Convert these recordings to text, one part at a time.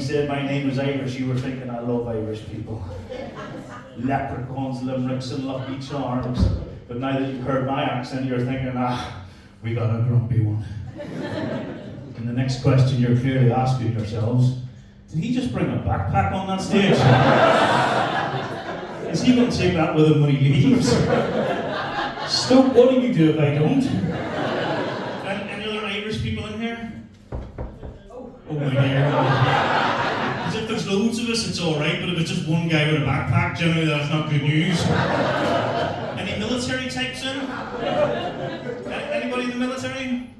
said my name was Irish, you were thinking I love Irish people. Leprechauns, limericks, and lucky charms. But now that you've heard my accent, you're thinking, we got a grumpy one. And the next question you're clearly asking yourselves, did he just bring a backpack on that stage? Is he going to take that with him when he leaves? Stoke, what do you do if I don't? Any other Irish people in here? Oh my dear. Because if there's loads of us, it's alright, but if it's just one guy with a backpack, generally that's not good news. Any military types in? Anybody in the military?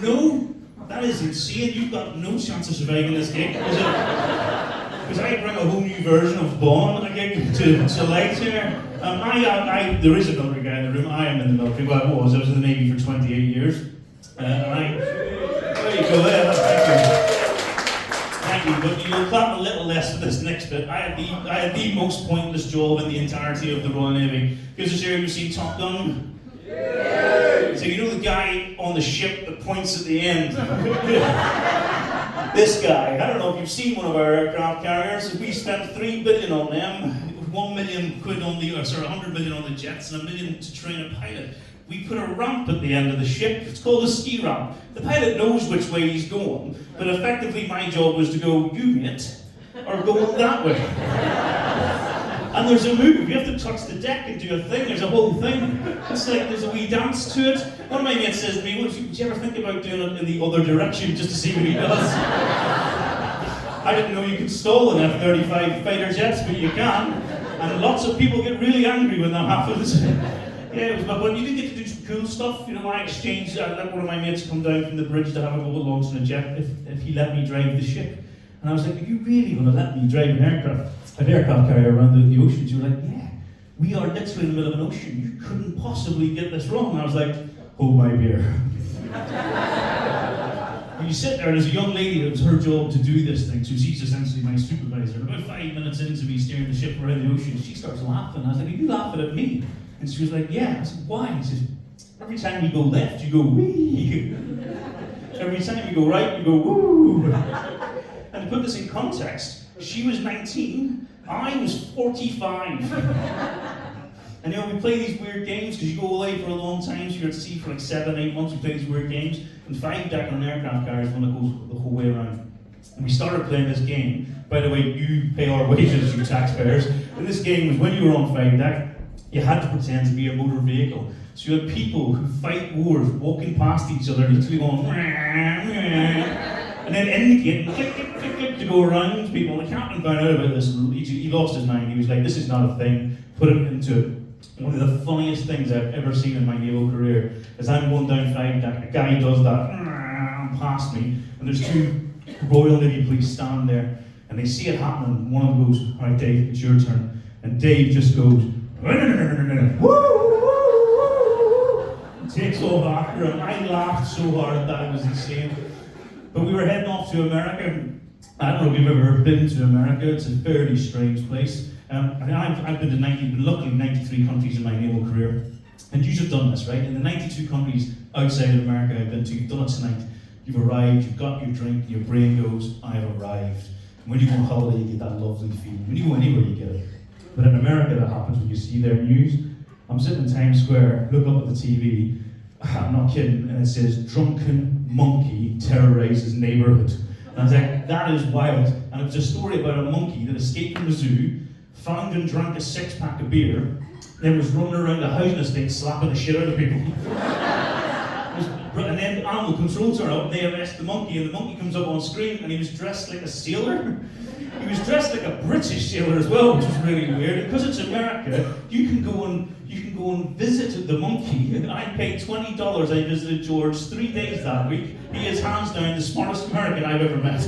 No? That is insane. You've got no chance of surviving this gig. Because I bring a whole new version of Bond to light here. There is another guy in the room. I am in the military. Well, I was in the Navy for 28 years. There you go there. Thank you. But you'll clap a little less for this next bit. I had the most pointless job in the entirety of the Royal Navy. Because this year you've seen Top Gun. So you know the guy on the ship that points at the end? This guy, I don't know if you've seen one of our aircraft carriers. We spent $3 billion on them, 1 million quid on 100 million on the jets, and $1 million to train a pilot. We put a ramp at the end of the ship. It's called a ski ramp. The pilot knows which way he's going, but effectively my job was to go, you mate, or go that way. And there's a move, you have to touch the deck and do a thing, there's a whole thing. It's like there's a wee dance to it. One of my mates says to me, would you ever think about doing it in the other direction just to see what he does? I didn't know you could stall an F-35 fighter jets, but you can. And lots of people get really angry when that happens. Yeah, but you do get to do some cool stuff. You know, I exchanged, I let one of my mates come down from the bridge to have a couple of lunch in a jet if he let me drive the ship. And I was like, are you really going to let me drive an aircraft carrier around the oceans? You were like, yeah, we are literally in the middle of an ocean. You couldn't possibly get this wrong. And I was like, hold my beer. And you sit there, and there's a young lady, it was her job to do this thing, so she's essentially my supervisor. And about 5 minutes into me steering the ship around the ocean, she starts laughing. I was like, are you laughing at me? And she was like, yeah. I said, why? She says, every time you go left, you go wee. Every time you go right, you go woo. And to put this in context, she was 19, I was 45. And you know, we play these weird games because you go away for a long time, so you're at sea for like 7-8 months, we play these weird games. And 5 deck on an aircraft carrier is one that goes the whole way around. And we started playing this game. By the way, you pay our wages, you taxpayers. And this game was when you were on 5 deck, you had to pretend to be a motor vehicle. So you had people who fight wars walking past each other, literally going, and then indicating, click, click, click, click, to go around people. The captain found out about this, he lost his mind. He was like, this is not a thing. Put it into it. One of the funniest things I've ever seen in my naval career is I'm going down 5 deck, a guy does that past me, and there's 2 Royal Navy police stand there, and they see it happening. One of them goes, all right, Dave, it's your turn. And Dave just goes, takes off after him. I laughed so hard that it was insane. But we were heading off to America. I don't know if you've ever been to America. It's a fairly strange place. I've been to luckily 93 countries in my naval career. And you've done this, right? In the 92 countries outside of America I've been to, you've done it tonight. You've arrived, you've got your drink, your brain goes, I've arrived. And when you go on holiday, you get that lovely feeling. When you go anywhere, you get it. But in America, that happens when you see their news. I'm sitting in Times Square, look up at the TV, I'm not kidding, and it says, drunken monkey terrorizes neighborhood. And I was like, that is wild. And it was a story about a monkey that escaped from the zoo, found and drank a 6-pack of beer, then was running around the housing estate slapping the shit out of people. And then animal control turn up, and they arrest the monkey, and the monkey comes up on screen, and he was dressed like a sailor. He was dressed like a British sailor as well, which was really weird. And because it's America, you can go and visit the monkey. I paid $20. I visited George 3 days that week. He is hands down the smartest American I've ever met.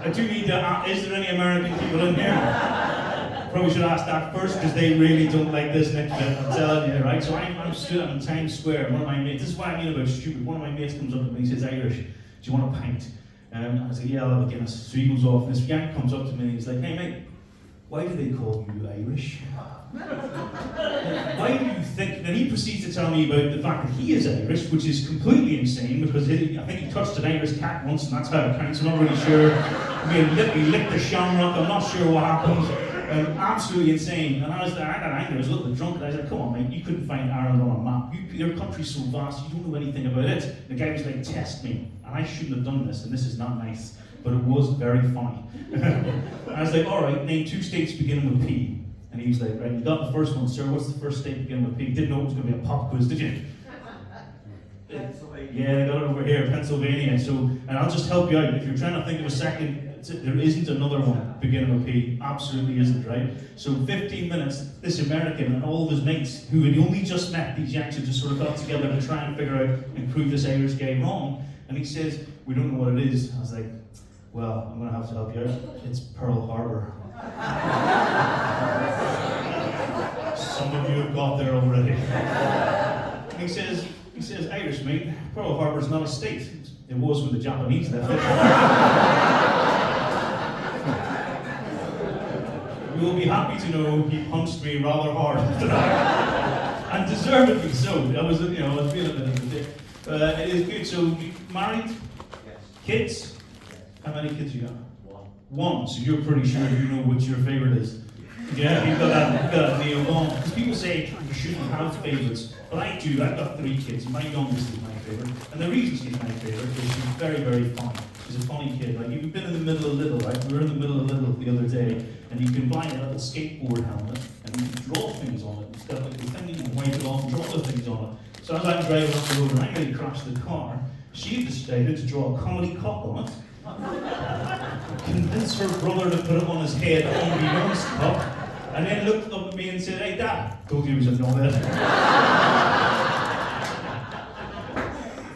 I do need to. Is there any American people in here? Probably should ask that first because they really don't like this next bit. I'm telling you, right? So I'm stood up in Times Square. One of my mates. This is why I mean about stupid. One of my mates comes up to me. He says, "Irish, do you want a pint?" I was like, yeah, I'll have a Guinness. So he goes off, and this guy comes up to me and he's like, hey mate, why do they call you Irish? Why do you think? Then he proceeds to tell me about the fact that he is Irish, which is completely insane because I think he touched an Irish cat once and that's how it counts. I'm not really sure. He licked the shamrock, I'm not sure what happened. Absolutely insane. And I got angry, I was a little bit drunk, and I was like, come on, mate, you couldn't find Ireland on a map. Your country's so vast, you don't know anything about it. And the guy was like, test me. And I shouldn't have done this, and this is not nice. But it was very funny. I was like, all right, name 2 states beginning with P. And he was like, right, you got the first one, sir. What's the first state beginning with P? Didn't know it was going to be a pop quiz, did you? Pennsylvania. Yeah, they got it over here, Pennsylvania. So, and I'll just help you out. If you're trying to think of a second, there isn't another one beginning with P. Absolutely isn't, right? So 15 minutes, this American and all of his mates, who had only just met, these Yanks had just sort of got together to try and figure out and prove this Irish guy wrong. And he says, we don't know what it is. I was like, well, I'm going to have to help you out. It's Pearl Harbor. Some of you have got there already. And he says, Irish mate, Pearl Harbor's not a state. It was when the Japanese left it. You will be happy to know he punched me rather hard after that. And deservedly so. I was feeling a bit of a dick. It is good. So, you married? Yes. Kids? Yes. How many kids you got? 1. 1. So you're pretty sure you know which your favourite is. Yeah, you've got that nailed on. Because people say you shouldn't have favourites. But I do. I've got 3 kids. My youngest is my favourite. And the reason she's my favourite is she's very, very funny. She's a funny kid. Like, you've been in the middle of Lidl, right? We were in the middle of Lidl the other day, and you can buy a little skateboard helmet, and you can draw things on it. It's got like the thing you can wipe it off and draw the things on it. So as I'm driving up the road and I nearly crashed the car, she decided to draw a comedy cock on it, convince her brother to put it on his head unbeknownst to her, and then looked up at me and said, hey Dad, told you he was a knobhead.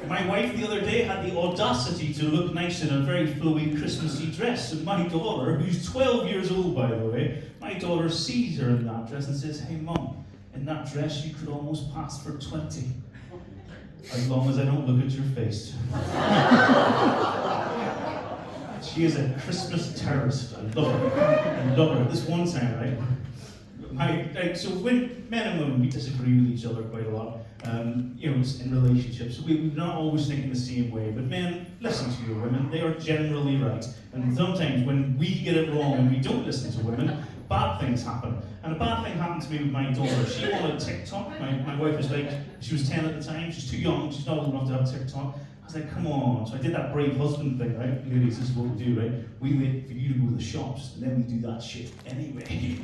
My wife the other day had the audacity to look nice in a very flowy Christmassy dress, and my daughter, who's 12 years old by the way, my daughter sees her in that dress and says, hey Mum, in that dress you could almost pass for 20. As long as I don't look at your face. She is a Christmas terrorist. I love her. I love her. This one time, right? So when men and women, we disagree with each other quite a lot, in relationships. We're not always thinking the same way, but men, listen to your women. They are generally right. And sometimes when we get it wrong and we don't listen to women, bad things happen. And a bad thing happened to me with my daughter. She wanted TikTok. My wife was like, she was 10 at the time, she's too young, she's not old enough to have TikTok. I was like, come on. So I did that brave husband thing, right? Ladies, this is what we do, right? We wait for you to go to the shops, and then we do that shit anyway.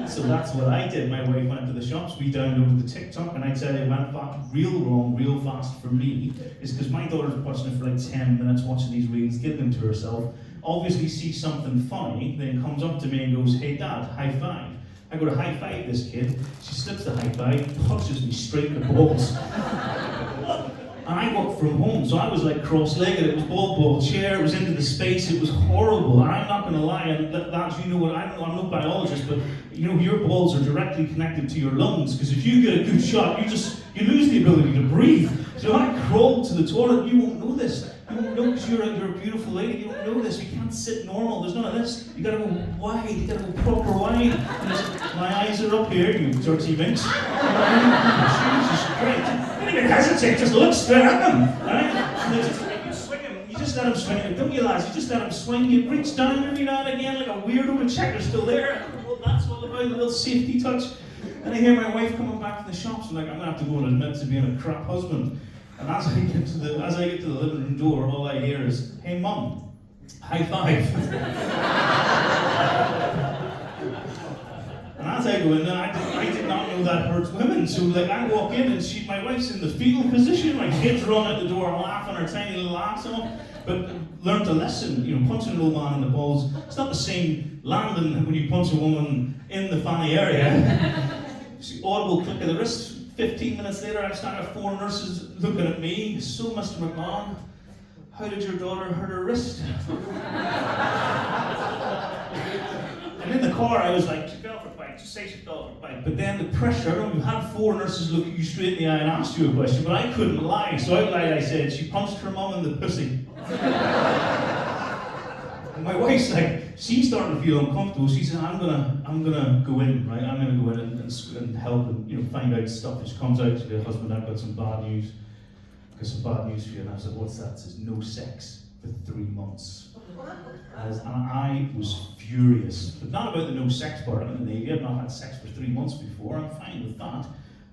So that's what I did. My wife went to the shops, we downloaded the TikTok, and I tell you, it went back real wrong, real fast for me, is because my daughter's watching it for like 10 minutes, watching these reels, giggling to herself, obviously sees something funny, then comes up to me and goes, hey Dad, high five. I go to high five this kid, she slips the high five, punches me straight in the balls. And I work from home, so I was like cross-legged, it was ball chair, it was into the space, it was horrible. And I'm not going to lie, and lads, you know what, I'm no biologist, but your balls are directly connected to your lungs, because if you get a good shot, you lose the ability to breathe. So I crawled to the toilet, you won't know this. You won't know because you're a beautiful lady, you don't know this, you can't sit normal, there's none of this. You gotta go wide, you gotta go proper wide. My eyes are up here, you dirty minx. Jesus Christ. Don't even hesitate, just look straight at them, right? You swing him, you just let him swing it, don't you lads? You just let him swing, you reach down every now and again like a weirdo to check they're still there. Well, that's all about a little safety touch. And I hear my wife coming back from the shops, and like, I'm gonna have to go and admit to being a crap husband. And as I get to the living room door, all I hear is, hey Mum, high five. And as I go in there, I did not know that hurts women. So like I walk in and my wife's in the fetal position, my kids run out the door laughing her tiny little laughs off. But learn to listen, punching an old man in the balls, it's not the same landing when you punch a woman in the fanny area. Audible click of the wrist. 15 minutes later, I'm standing at 4 nurses looking at me. So, Mr. McMahon, how did your daughter hurt her wrist? And in the car, I was like, she fell for a bite. Just say she fell for a bite. But then the pressure, you had 4 nurses look you straight in the eye and asked you a question, but I couldn't lie. So out loud I said, she punched her mum in the pussy. And my wife's like, she's starting to feel uncomfortable. She said, I'm gonna go in, right? I'm gonna go in and help and find out stuff. And she comes out to the husband, I've got some bad news. Got some bad news for you. And I said, what's that? She says, no sex for 3 months. And I was furious, but not about the no sex part. I'm in the Navy. I've not had sex for 3 months before. I'm fine with that.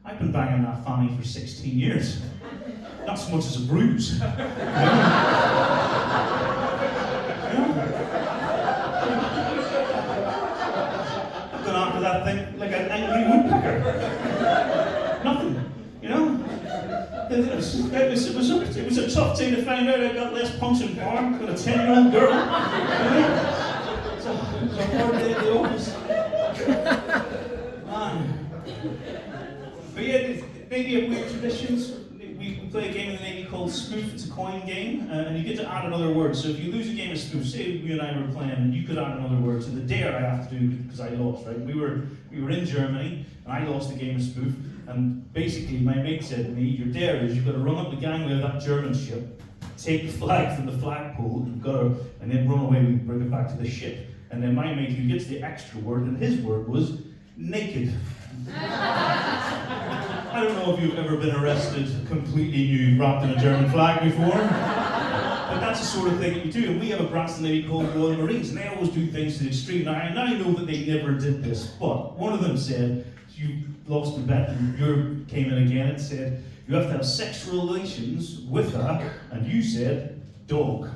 I've been banging that fanny for 16 years. Not so much as a bruise. I've gone after that thing like an angry woodpecker. Nothing, you know? It was a tough thing to find out I got less punching power than a 10-year-old girl. So hard day at the office. Man. But yeah, maybe a weird traditions. We play a game in the Navy called Spoof. It's a coin game, and you get to add another word. So if you lose a game of Spoof, say you and I were playing, and you could add another word. So the dare I have to do because I lost, right? We were in Germany, and I lost the game of Spoof. And basically, my mate said to me, your dare is you've got to run up the gangway of that German ship, take the flag from the flagpole, and then run away and bring it back to the ship. And then my mate, who gets the extra word, and his word was naked. I don't know if you've ever been arrested completely nude, wrapped in a German flag before, but that's the sort of thing that you do. And we have a branch in the Navy called Royal Marines, and they always do things to the extreme. Now, I know that they never did this, but one of them said, you lost the bet, and you came in again and said, you have to have sexual relations with her, and you said, dog.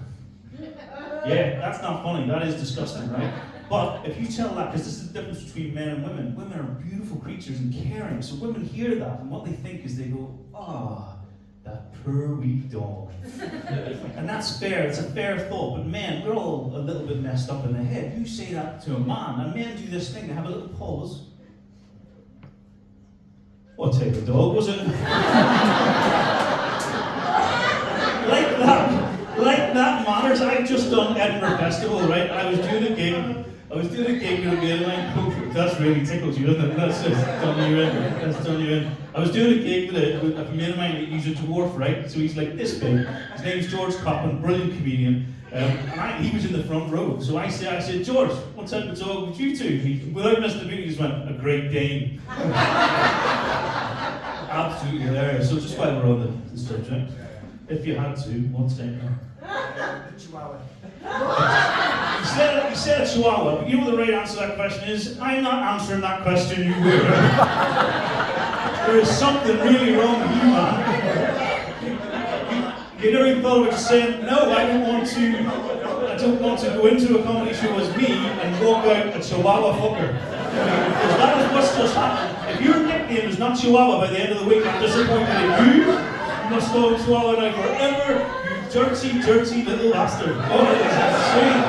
Yeah, that's not funny, that is disgusting, right? But if you tell that, because this is the difference between men and women are beautiful creatures and caring, so women hear that, and what they think is they go, that poor weak dog. And that's fair, it's a fair thought, but men, we're all a little bit messed up in the head. You say that to a man, and men do this thing, they have a little pause. What type of dog was it? Like that matters. I've just done Edinburgh Festival, right? I was doing a gig with a mate of mine. That's really tickled you, isn't it? That's just done you in. That's done you in. I was doing a gig with a mate of mine. He's a dwarf, right? So he's like this big. His name's George Coppin, brilliant comedian. And he was in the front row. So I said, George, what type of dog would you two? Without missing the beat, he just went, a Great Dane. Absolutely hilarious. So just while we're on the subject, if you had to, what's that? Chihuahua. You said a Chihuahua, but you know what the right answer to that question is? I'm not answering that question, you will. There is something really wrong with you, man. You never even thought about just saying, no, I don't want to go into a comedy show as me and walk out a Chihuahua fucker. Because that is what's just happened. If your nickname is not Chihuahua by the end of the week, I'm disappointed in you. You must go Chihuahua now forever, you dirty, dirty little bastard. Oh, it is insane.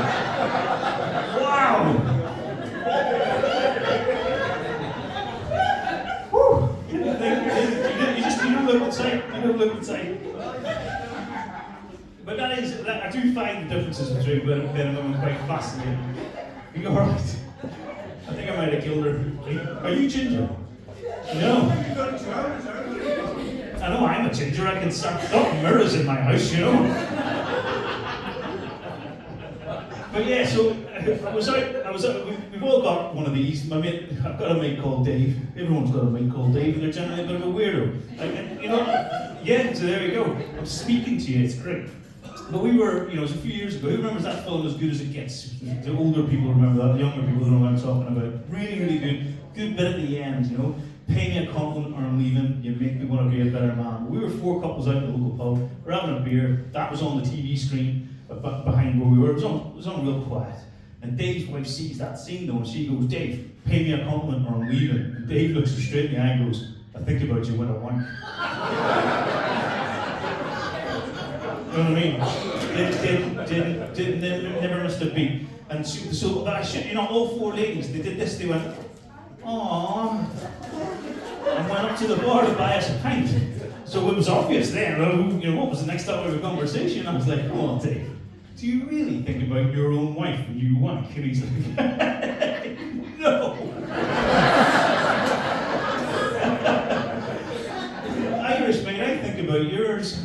Wow. Whew. You don't look inside. You don't look inside. But I do find the differences between men and women quite fascinating. Are you alright? I think I might have killed her. Are you ginger? No. I know I'm a ginger. I can start mirrors in my house, you know. But yeah, so I was out. We've all got one of these. My mate, I've got a mate called Dave. Everyone's got a mate called Dave, and they're generally a bit of a weirdo. Like, you know, yeah. So there you go. I'm speaking to you. It's great. But we were, it was a few years ago. Who remembers that film As Good as It Gets? The older people remember that. The younger people don't know what I'm talking about. Really, really good. Good bit at the end, you know. Pay me a compliment or I'm leaving. You make me want to be a better man. We were 4 couples out in the local pub. We're having a beer. That was on the TV screen behind where we were. It was on real quiet. And Dave's wife sees that scene though, and she goes, Dave, pay me a compliment or I'm leaving. And Dave looks her straight in the eye and goes, I think about you when I want. You know what I mean? Never missed a beat. And so all 4 ladies, they did this, they went, aww, and went up to the bar to buy us a pint. So it was obvious then, what was the next topic of conversation? I was like, come on, Dave, do you really think about your own wife when you wank? And he's like, no. Irish, mate, I think about yours.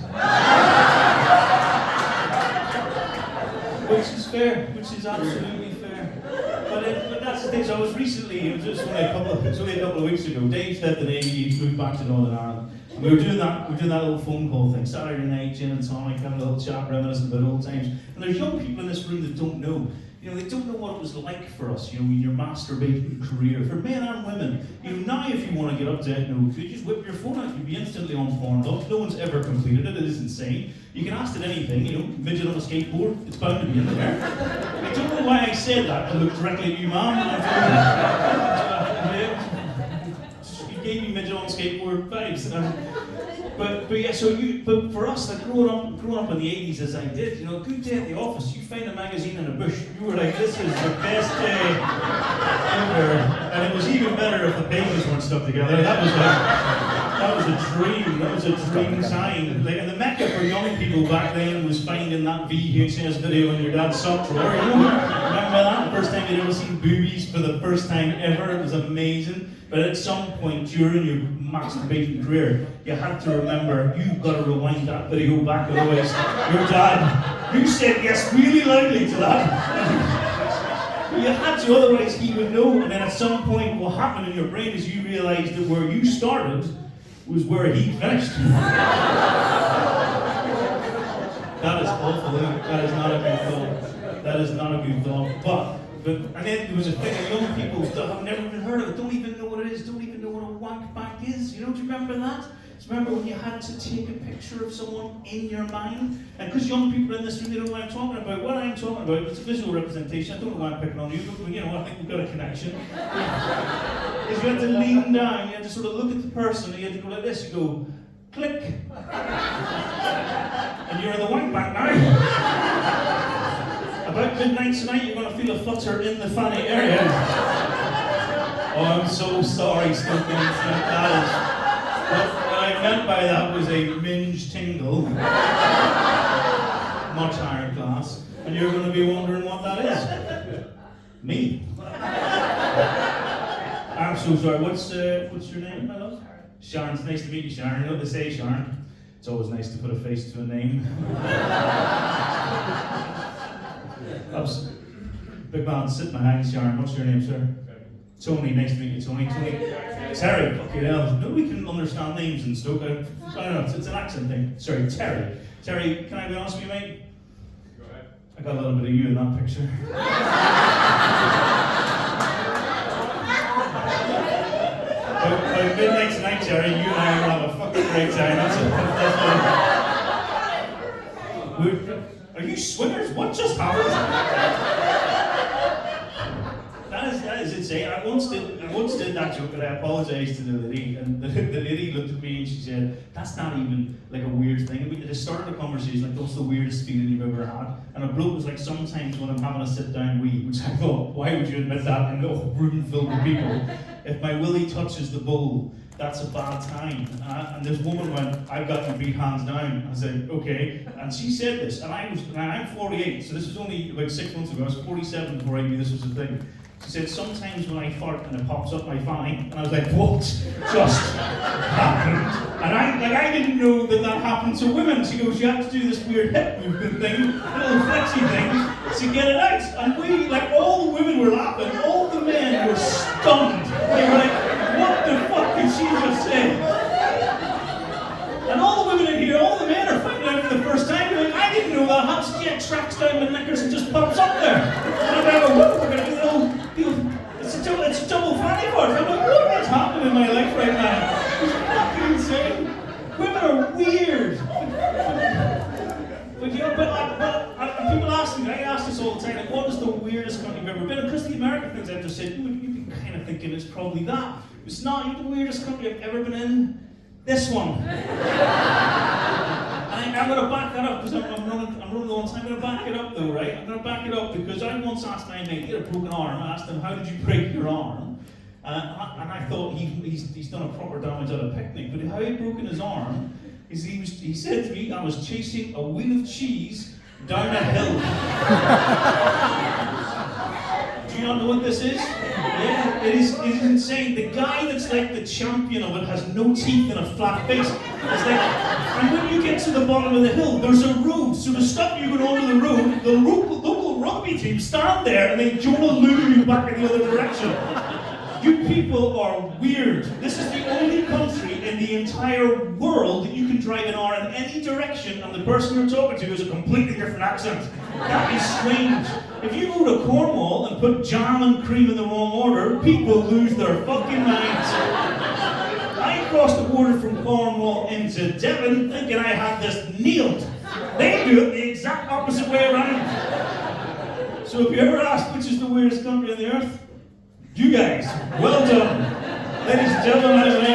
Which is is fair, which is absolutely fair. But that's the thing. So I was recently, it was only a couple of weeks ago. Dave's left the Navy, he's moved back to Northern Ireland. And we were doing that little phone call thing, Saturday night, gin and tonic, having a little chat, reminiscing about old times. And there's young people in this room that don't know. They don't know what it was like for us, in your masturbating career, for men and women. Now if you want to get up to it, you just whip your phone out, you'd be instantly on Pornhub. No one's ever completed it is insane. You can ask it anything, midget on a skateboard, it's bound to be in there. I don't know why I said that, I looked directly at you, ma'am. You gave me midget on a skateboard vibes. But for us, like growing up in the 80s as I did, a good day at the office, you find a magazine in a bush, you were like, this is the best day ever. And it was even better if the pages weren't stuck together. That was a dream. That was a dream time. And the mecca for young people back then was finding that VHS video in your dad's sock drawer. Remember that? The first time you'd ever seen boobies for the first time ever. It was amazing. But at some point during your masturbating career, you had to remember, you've got to rewind that video back, otherwise your dad, you said yes really loudly to that. You had to, otherwise he would know, and then at some point what happened in your brain is you realised that where you started was where he finished. That is awful, that is not a good thought. That is not a good thought. And then there was a thing of young people that have never even heard of it, don't even know what it is, don't even know what a wank back is. Do you remember that? Do you remember when you had to take a picture of someone in your mind? And because young people in this room, they don't know what I'm talking about. What I'm talking about, it's a visual representation. I don't know why I'm picking on you, but I think we've got a connection. Is you had to lean down, you had to sort of look at the person, and you had to go like this, you go, click. And you're in the wank back now. About midnight tonight, you're going to feel a flutter in the fanny area. Oh, I'm so sorry, Stoke NY. What I meant by that was a minge tingle. Much higher class. And you're going to be wondering what that is. Me. I'm so sorry. What's your name, my love? Sharon. It's nice to meet you, Sharon. You know what they say, Sharon? It's always nice to put a face to a name. Big man, sit in my hands, Sharon. What's your name, sir? Tony. Nice to meet you, Tony. Terry. Fucking hell. Nobody can understand names in Stoke. I don't know. It's an accent thing. Sorry, Terry. Terry, can I be honest with you, mate? Go ahead. I got a little bit of you in that picture. By midnight tonight, Terry, you and I are gonna have a fucking great time. That's Are you swingers? What just happened? That is insane. I once did that joke, and I apologized to the lady, and the lady looked at me and she said, "That's not even like a weird thing." And it just started a conversation like, "What's the weirdest feeling you've ever had?" And a bloke was like, "Sometimes when I'm having a sit-down wee," which I thought, why would you admit that in a room filled with people? If my willy touches the bowl, that's a bad time. And this woman went, "I've got to be hands down." I said, "Okay." And she said this, and I'm 48, so this was only about 6 months ago. I was 47 before I knew this was a thing. She said, "Sometimes when I fart and it pops up my fanny," and I was like, "What just happened?" And I didn't know that happened to women. She goes, "You have to do this weird hip movement thing, little flexy thing, to get it out." And we, like, all the women were laughing, all the men were stunned. They were like, "What the fuck did she just say?" And all the women in here, all the men are finding out for the first time. They're like, "I didn't know that happens." She tracks down my knickers and just pops up there. And I'm like, "Oh, we're going to do a little, it's a double fanny fart." I'm like, "What is happening in my life right now?" It's fucking insane. Women are weird. But people ask me, I ask this all the time, like, what is the weirdest country you've ever been in? Because the American things I've just said, you'd be kind of thinking it's probably that. It's not. You're the weirdest country I've ever been in. This one. I'm going to back that up because I'm running low on time. I'm going to back it up though, right? I'm going to back it up because I once asked my mate, he had a broken arm. I asked him, "How did you break your arm?" And I thought he's done a proper damage at a picnic. But how he'd broken his arm is he said to me, "I was chasing a wheel of cheese down a hill." Do you not know what this is? Yeah, it is insane. The guy that's like the champion of it has no teeth and a flat face. It's like, and when you get to the bottom of the hill, there's a road. So to stop you going onto the road, the local rugby rugby team stand there and they Jonah lure you back in the other direction. You people are weird. This is the only country in the entire world that you can drive an hour in any direction and the person you're talking to has a completely different accent. That is strange. If you go to Cornwall and put jam and cream in the wrong order, people lose their fucking minds. I crossed the border from Cornwall into Devon thinking I had this nailed. They do it the exact opposite way around. So if you ever ask which is the weirdest country on the earth, you guys, well done. Ladies and gentlemen, I'm an